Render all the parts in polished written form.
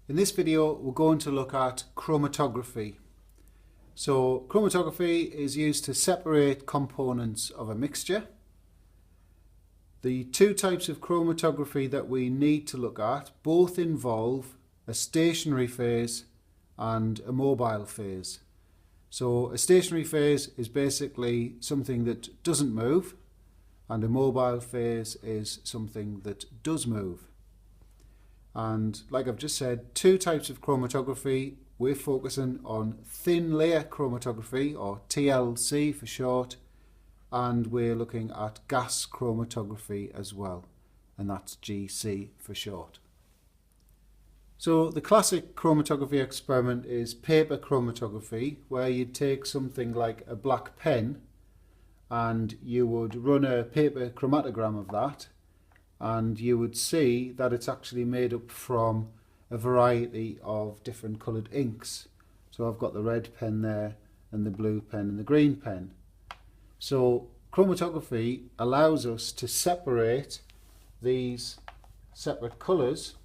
In this video we're going to look at chromatography. So chromatography is used to separate components of a mixture. The two types of chromatography that we need to look at both involve a stationary phase and a mobile phase. So a stationary phase is basically something that doesn't move, and a mobile phase is something that does move. And like I've just said, two types of chromatography. We're focusing on thin layer chromatography, or TLC for short, and we're looking at gas chromatography as well, and that's GC for short. So the classic chromatography experiment is paper chromatography, where you'd take something like a black pen and you would run a paper chromatogram of that, and you would see that it's actually made up from a variety of different coloured inks. So I've got the red pen there, and the blue pen and the green pen. So chromatography allows us to separate these separate colours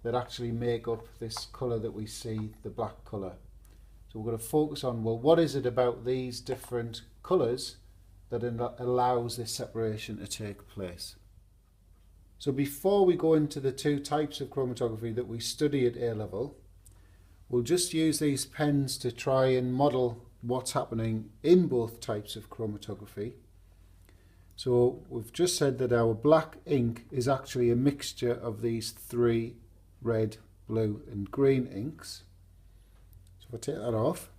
that actually make up this colour that we see, the black colour. So we're going to focus on, well, what is it about these different colours that allows this separation to take place? So before we go into the two types of chromatography that we study at A level, we'll just use these pens to try and model what's happening in both types of chromatography. So we've just said that our black ink is actually a mixture of these three red, blue and green inks. So if I take that off,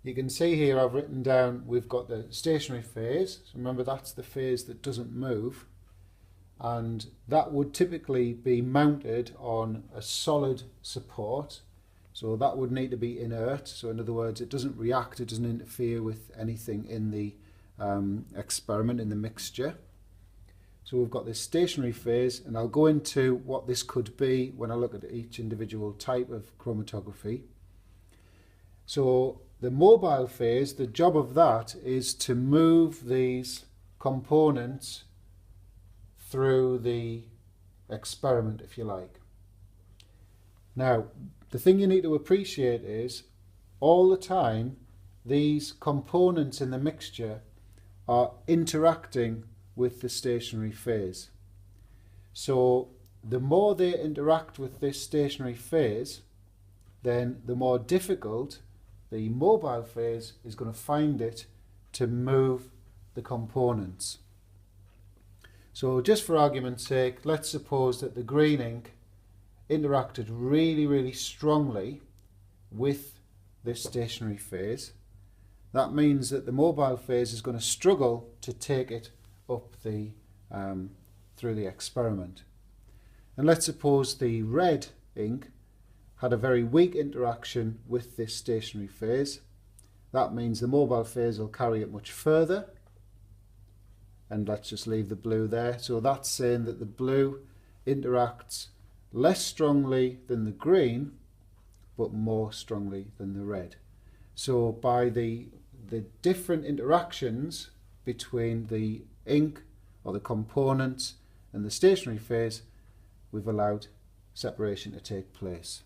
you can see here I've written down we've got the stationary phase. So remember, that's the phase that doesn't move, and that would typically be mounted on a solid support. So that would need to be inert. So in other words, it doesn't react, it doesn't interfere with anything in the experiment, in the mixture. So we've got this stationary phase, and I'll go into what this could be when I look at each individual type of chromatography. So the mobile phase, the job of that is to move these components through the experiment, if you like. Now, the thing you need to appreciate is all the time these components in the mixture are interacting with the stationary phase. So the more they interact with this stationary phase, then the more difficult the mobile phase is going to find it to move the components. So just for argument's sake, let's suppose that the green ink interacted really strongly with this stationary phase. That means that the mobile phase is going to struggle to take it up the through the experiment. And let's suppose the red ink had a very weak interaction with this stationary phase. That means the mobile phase will carry it much further. And let's just leave the blue there. So that's saying that the blue interacts less strongly than the green, but more strongly than the red. So by the different interactions between the ink or the components and the stationary phase, we've allowed separation to take place.